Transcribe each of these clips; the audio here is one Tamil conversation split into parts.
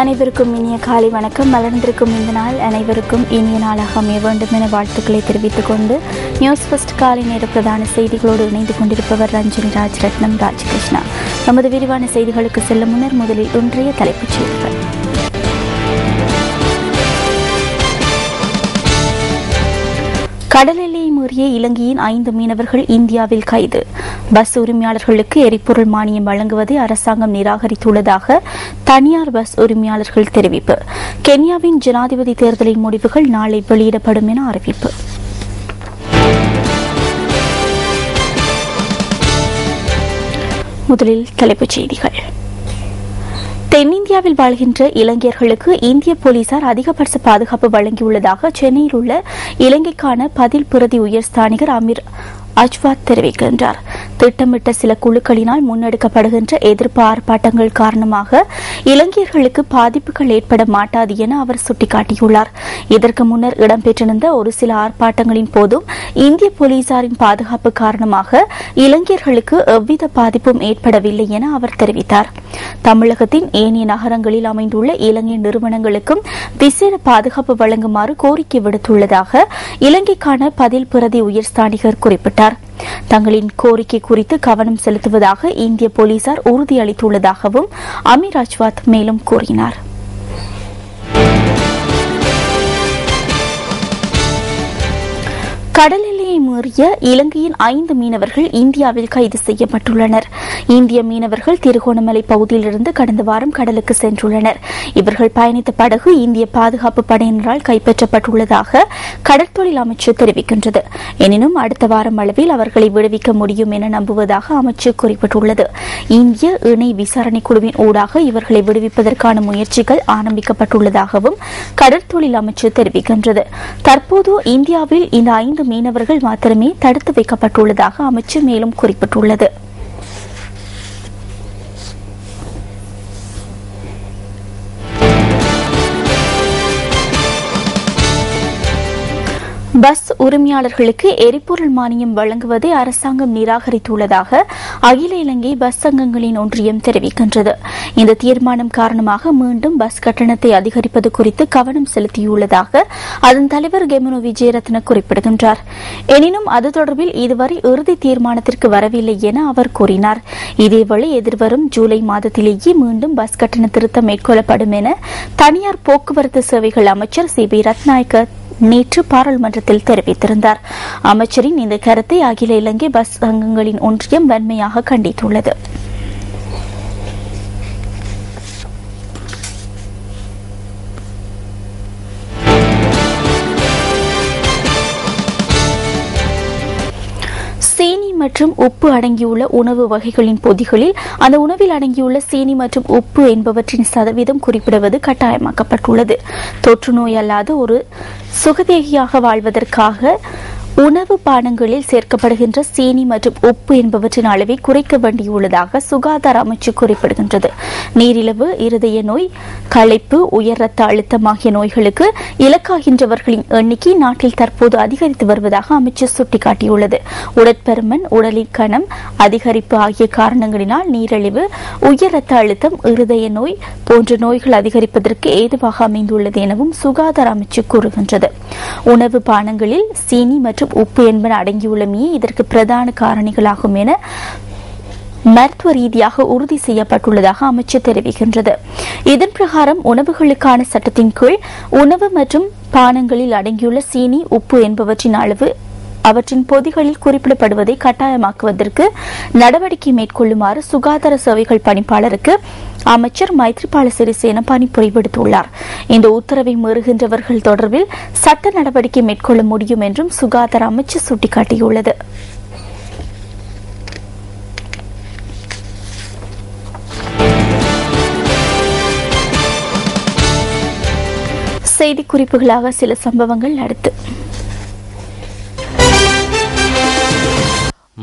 அனைவருக்கும் இனிய காலை வணக்கம். மலர்ந்திருக்கும் இந்த நாள் அனைவருக்கும் இனிய நாளாக அமைய வேண்டும் என வாழ்த்துக்களை தெரிவித்துக் கொண்டு நியூஸ் ஃபர்ஸ்ட் காலை நேர பிரதான செய்திகளோடு இணைந்து கொண்டிருப்பவர் ரஞ்சனி ராஜரட்னம் ராஜகிருஷ்ணா. நமது விரிவான செய்திகளுக்கு செல்லும் முன்னர் முதலில் இன்றைய தலைப்புச் செய்திகள். கடல் எல்லையை மீறிய இலங்கையின் 5 மீனவர்கள் இந்தியாவில் கைது. பஸ் உரிமையாளர்களுக்கு எரிபொருள் மானியம் வழங்குவதை அரசாங்கம் நிராகரித்துள்ளதாக தனியார் பஸ் உரிமையாளர்கள் தெரிவிப்பு. கென்யாவின் ஜனாதிபதி தேர்தலின் முடிவுகள் நாளை வெளியிடப்படும் என அறிவிப்பு. முதலில் தலைப்புச் செய்திகள். தென்னிந்தியாவில் வாழ்கின்ற இலங்கையர்களுக்கு இந்திய போலீசார் அதிகபட்ச பாதுகாப்பு வழங்கியுள்ளதாக சென்னையில் உள்ள இலங்கைக்கான பதில் பிரதி உயர்ஸ்தானிகர் அமீர் அஜ்வாத் தெரிவிக்கின்றார். திட்டமிட்ட சில குழுக்களினால் முன்னெடுக்கப்படுகின்ற எதிர்ப்பு ஆர்ப்பாட்டங்கள் காரணமாக இலங்கையர்களுக்கு பாதிப்புகள் ஏற்பட மாட்டாது என அவர் சுட்டிக்காட்டியுள்ளார். இதற்கு முன்னர் இடம்பெற்றிருந்த ஒரு சில ஆர்ப்பாட்டங்களின் போதும் இந்திய போலீசாரின் பாதுகாப்பு காரணமாக இலங்கையர்களுக்கு எவ்வித பாதிப்பும் ஏற்படவில்லை என அவர் தெரிவித்தார். தமிழகத்தின் ஏனைய நகரங்களில் அமைந்துள்ள இலங்கை நிறுவனங்களுக்கும் விசேட பாதுகாப்பு வழங்குமாறு கோரிக்கை விடுத்துள்ளதாக இலங்கைக்கான பதில் பிரதி உயர்ஸ்தானிகர் குறிப்பிட்டார். தங்களின் கோரிக்கை குறித்து கவனம் செலுத்துவதாக இந்திய போலீசார் உறுதியளித்துள்ளதாகவும் அமீர் அஜ்வாத் மேலும் கூறினார். கடல் எல்லையை மீறிய இலங்கையின் 5 மீனவர்கள் இந்தியாவில் கைது செய்யப்பட்டுள்ளனர். இந்திய மீனவர்கள் திருகோணமலை பகுதியிலிருந்து கடந்த வாரம் கடலுக்கு சென்றுள்ளனர். இவர்கள் பயணித்த படகு இந்திய பாதுகாப்பு படையினரால் கைப்பற்றப்பட்டுள்ளதாக கடற்தொழில் அமைச்சு தெரிவிக்கின்றது. எனினும் அடுத்த வாரம் அளவில் அவர்களை விடுவிக்க முடியும் என நம்புவதாக அமைச்சு குறிப்பிட்டுள்ளது. இந்திய இணை விசாரணை குழுவின் ஊடாக இவர்களை விடுவிப்பதற்கான முயற்சிகள் ஆரம்பிக்கப்பட்டுள்ளதாகவும் கடற்தொழில் அமைச்சு தெரிவிக்கின்றது. தற்போது இந்தியாவில் இந்த 5 மீனவர்கள் மாத்திரமே தடுத்து வைக்கப்பட்டுள்ளதாக அமைச்சு மேலும் குறிப்பிட்டுள்ளது. பஸ் உரிமையாளர்களுக்கு எரிபொருள் மானியம் வழங்குவதை அரசாங்கம் நிராகரித்துள்ளதாக அகில இலங்கை பஸ் சங்கங்களின் ஒன்றியம் தெரிவிக்கின்றது. இந்த தீர்மானம் காரணமாக மீண்டும் பஸ் கட்டணத்தை அதிகரிப்பது குறித்து கவனம் செலுத்தியுள்ளதாக அதன் தலைவர் கெமனோ விஜயரத்ன குறிப்பிடுகின்றார். எனினும் அது தொடர்பில் இதுவரை இறுதி தீர்மானத்திற்கு வரவில்லை என அவர் கூறினார். இதேவேளை எதிர்வரும் ஜூலை மாதத்திலேயே மீண்டும் பஸ் கட்டண திருத்தம் மேற்கொள்ளப்படும் என தனியார் போக்குவரத்து சேவைகள் அமைச்சர் சி.பி. ரத்நாயக்க நேற்று பாராளுமன்றத்தில் தெரிவித்திருந்தார். அமைச்சரின் இந்த கருத்தை அகில இலங்கை பஸ் சங்கங்களின் ஒன்றியம் வன்மையாக கண்டித்துள்ளது. சீனி மற்றும் உப்பு அடங்கியுள்ள உணவு வகைகளின் பொதிகளில் அந்த உணவில் அடங்கியுள்ள சீனி மற்றும் உப்பு என்பவற்றின் சதவீதம் குறிப்பிடுவது கட்டாயமாக்கப்பட்டுள்ளது. தொற்று நோய் அல்லாத ஒரு சுகதேகியாக வாழ்வதற்காக உணவு பானங்களில் சேர்க்கப்படுகின்ற சீனி மற்றும் உப்பு என்பவற்றின் அளவை குறைக்க வேண்டியுள்ளதாக சுகாதார அமைச்சு குறிப்பிடுகின்றது. நீரிழிவு, இருதய நோய், களைப்பு, உயர் ரத்த அழுத்தம் ஆகிய நோய்களுக்கு இலக்காகின்றவர்களின் எண்ணிக்கை நாட்டில் தற்போது அதிகரித்து வருவதாக அமைச்சு சுட்டிக்காட்டியுள்ளது. உடற்பருமன், உடலின் கனம் அதிகரிப்பு ஆகிய காரணங்களினால் நீரிழிவு, உயர் ரத்த அழுத்தம், இருதய நோய் போன்ற நோய்கள் அதிகரிப்பதற்கு ஏதுவாக அமைந்துள்ளது எனவும் சுகாதார அமைச்சு கூறுகின்றது. உணவு பானங்களில் சீனி மற்றும் உப்பு என்பன அடங்கியுள்ளமையே இதற்கு பிரதான காரணிகளாகும் என மருத்துவ ரீதியாக உறுதி செய்யப்பட்டுள்ளதாக அமைச்சு தெரிவிக்கின்றது. இதன் பிரகாரம் உணவுகளுக்கான சட்டத்தின் கீழ் உணவு மற்றும் பானங்களில் அடங்கியுள்ள சீனி, உப்பு என்பவற்றின் அளவு அவற்றின் பொதிகளில் குறிப்பிடப்படுவதை கட்டாயமாக்குவதற்கு நடவடிக்கை மேற்கொள்ளுமாறு சுகாதார சேவைகள் பணிப்பாளருக்கு அமைச்சர் மைத்ரிபால சிறிசேன பணிப்புரை விடுத்துள்ளார். இந்த உத்தரவை மீறுகின்றவர்கள் தொடர்பில் சட்ட நடவடிக்கை மேற்கொள்ள முடியும் என்றும் சுகாதார அமைச்சு சுட்டிக்காட்டியுள்ளது. செய்திக்குறிப்புகளாக சில சம்பவங்கள் அடுத்து.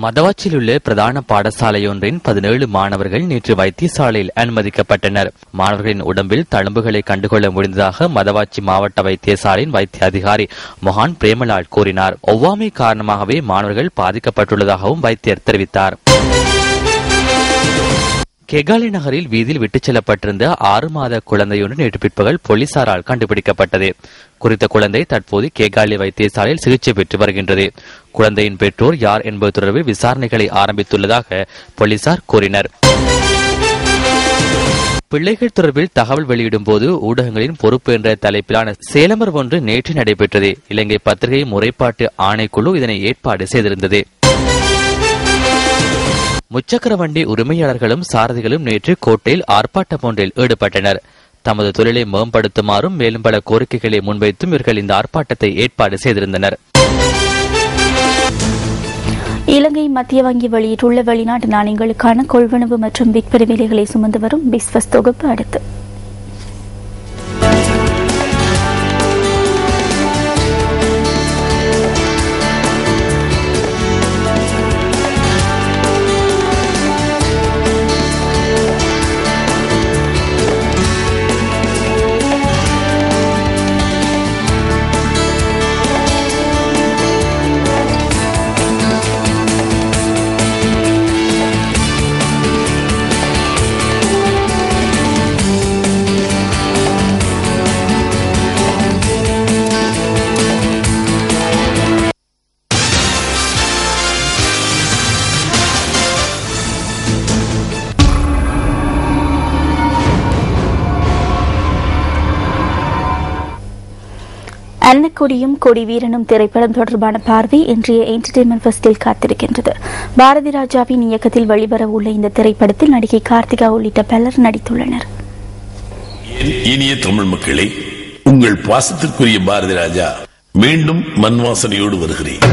மதவாச்சில் உள்ள பிரதான பாடசாலையொன்றின் 17 மாணவர்கள் நேற்று வைத்தியசாலையில் அனுமதிக்கப்பட்டனர். மாணவர்களின் உடம்பில் தழும்புகளை கண்டுகொள்ள முடிந்ததாக மதவாச்சி மாவட்ட வைத்தியசாலையின் வைத்திய அதிகாரி மொஹான் பிரேமலால் கூறினார். ஒவ்வாமை காரணமாகவே மாணவர்கள் பாதிக்கப்பட்டுள்ளதாகவும் வைத்தியர் தெரிவித்தார். கெகாலி நகரில் வீதியில் விட்டுச் செல்லப்பட்டிருந்த 6 மாத குழந்தையொன்று நேற்று பிற்பகல் போலீசாரால் கண்டுபிடிக்கப்பட்டது. குறித்த குழந்தை தற்போது கெகாலி வைத்தியசாலையில் சிகிச்சை பெற்று வருகின்றது. குழந்தையின் பெற்றோர் யார் என்பது தொடர்பில் விசாரணைகளை ஆரம்பித்துள்ளதாக போலீசார் கூறினர். பிள்ளைகள் தொடர்பில் தகவல் வெளியிடும் போது ஊடகங்களின் பொறுப்பு என்ற தலைப்பிலான சேலமர் ஒன்று நேற்று நடைபெற்றது. இலங்கை பத்திரிகை முறைப்பாட்டு ஆணைக்குழு இதனை ஏற்பாடு செய்திருந்தது. முச்சக்கர வண்டி உரிமையாளர்களும் சாரதிகளும் நேற்று கோட்டையில் ஆர்ப்பாட்டம் ஒன்றில் ஈடுபட்டனர். தமது தொழிலை மேம்படுத்துமாறும் மேலும் பல கோரிக்கைகளை முன்வைத்தும் இவர்கள் இந்த ஆர்ப்பாட்டத்தை ஏற்பாடு செய்திருந்தனர். இலங்கை மத்திய வங்கி வெளியிட்டுள்ள வெளிநாட்டு நாணயங்களுக்கான கொள்வனவு மற்றும் விற்பனை விலைகளை சுமந்து வரும் பிஸ்வஸ் தொகுப்பு அடுத்து அன்னக்கொடியும் கொடி வீரனும் திரைப்படம் தொடர்பான பார்வை இன்றைய என்டர்டெயின்மெண்ட் ஃபெஸ்டில் காத்திருக்கின்றது. பாரதி ராஜாவின் இயக்கத்தில் வெளிவர உள்ள இந்த திரைப்படத்தில் நடிகை கார்த்திகா உள்ளிட்ட பலர் நடித்துள்ளனர். இனிய தமிழ் மக்களே, உங்கள் பாசத்திற்குரிய பாரதி ராஜா மீண்டும் மண் வாசனையோடு வருகிறேன்.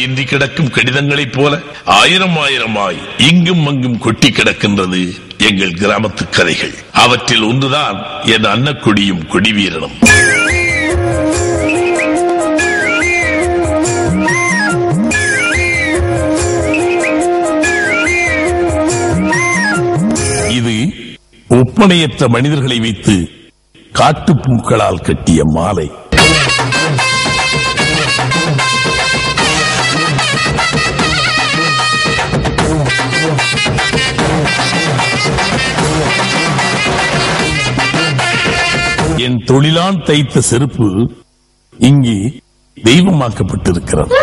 இன்றி கிடக்கும் கடிதங்களைப் போல ஆயிரமாய் இங்கும் அங்கும் கொட்டி கிடக்கின்றது எங்கள் கிராமத்து கதைகள். அவற்றில் ஒன்றுதான் என் அன்னக்கொடியும் கொடி வீரனும். இது ஒப்பனையற்ற மனிதர்களை வைத்து காட்டுப்பூக்களால் கட்டிய மாலை. என் தொழிலான் தைத்த செருப்பு இங்கே தெய்வமாக்கப்பட்டிருக்கிறது.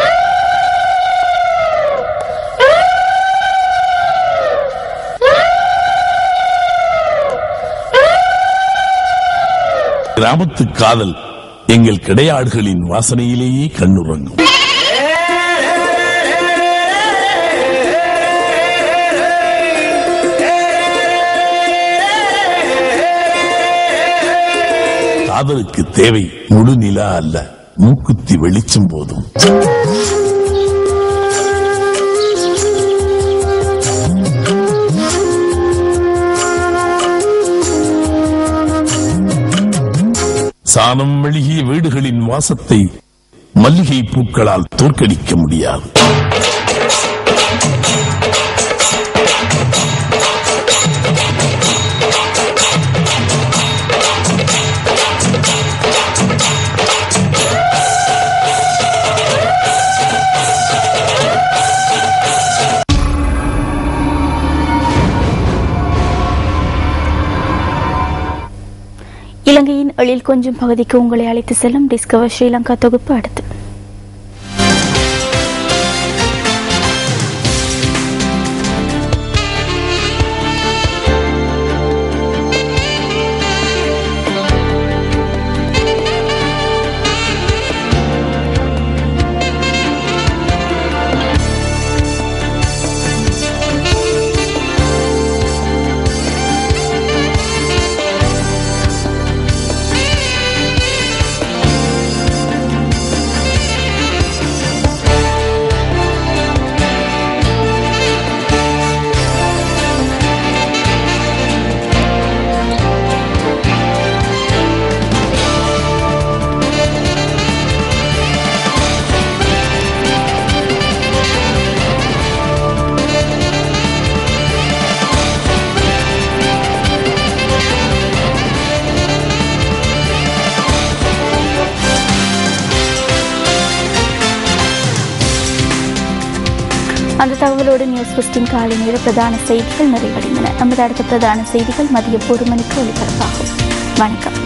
கிராமத்து காதல் எங்கள் கிடையாடுகளின் வாசனையிலேயே கண்ணுறங்கும். காதலுக்கு தேவை முழு நிலா அல்ல, மூக்குத்தி வெளிச்சம் போதும். சாணம் மெழுகிய வீடுகளின் வாசத்தை மல்லிகை பூக்களால் தோற்கடிக்க முடியாது. இலங்கையின் எழில் கொஞ்சம் பகுதிக்கு உங்களை அழைத்து செல்லும் டிஸ்கவர் ஸ்ரீலங்கா தொகுப்பு அடுத்து. அந்த தகவலோடு நியூஸ் ஃபர்ஸ்டின் காலை நேர பிரதான செய்திகள் நிறைவடைந்தன. நமது அடுத்த பிரதான செய்திகள் மதியம் 1 மணிக்கு ஒலிபரப்பாகும். வணக்கம்.